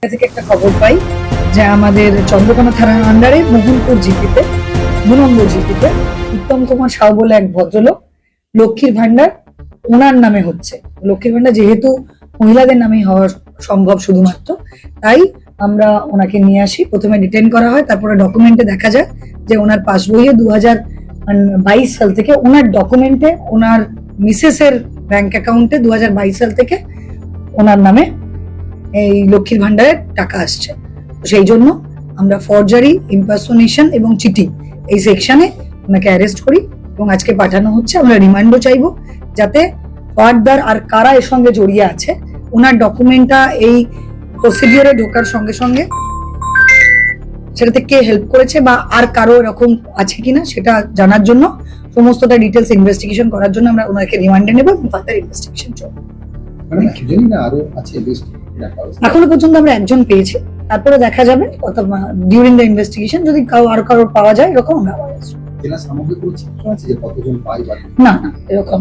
থেকে একটা খবর পাই যে আমাদের চন্দ্রকোনা থানার আন্ডারে মোহনপুর জিপিতে 2 নম্বর জিপিতে উত্তম কুমার সাউ বলে এক ভদ্রলোক লক্ষ্মীর ভান্ডার ওনার নামে হচ্ছে। লক্ষ্মীর ভান্ডার যেহেতু মহিলাদের নামেই হওয়া সম্ভব শুধুমাত্র, তাই আমরা ওনাকে নিয়ে আসি। প্রথমে ডিটেইন করা হয়, তারপরে ডকুমেন্টে দেখা যায় যে ওনার পাসবইয়ে 2022 সাল থেকে ওনার ডকুমেন্টে ওনার মিসেসের ব্যাংক অ্যাকাউন্টে 2022 সাল থেকে ওনার নামে এই লক্ষ্মীর ভান্ডারের টাকা আসছে। সেই জন্য আমরা ফরজারি, ইম্পারসোনেশন এবং চিটিং এই সেকশনে ওনাকে অ্যারেস্ট করি এবং আজকে পাঠানো হচ্ছে। আমরা রিমান্ডও চাইবো যাতে ফার্দার আর কারা এর সঙ্গে জড়িয়ে আছে, ওনার ডকুমেন্টটা এই প্রসিডিওরে ঢোকার সঙ্গে সঙ্গে সেটাতে কে হেল্প করেছে বা আর কারো এরকম আছে কিনা সেটা জানার জন্য, সমস্তটা ডিটেলস ইনভেস্টিগেশন করার জন্য আমরা ওনাকে রিমান্ডে নেব এবং ফার্দার ইনভেস্টিগেশন চলবে। এখনো পর্যন্ত আমরা একজন পেয়েছি, তারপরে দেখা যাবে ডিউরিং দ্য ইনভেস্টিগেশন যদি আরো কারো পাওয়া যায় এরকম আমরা না এরকম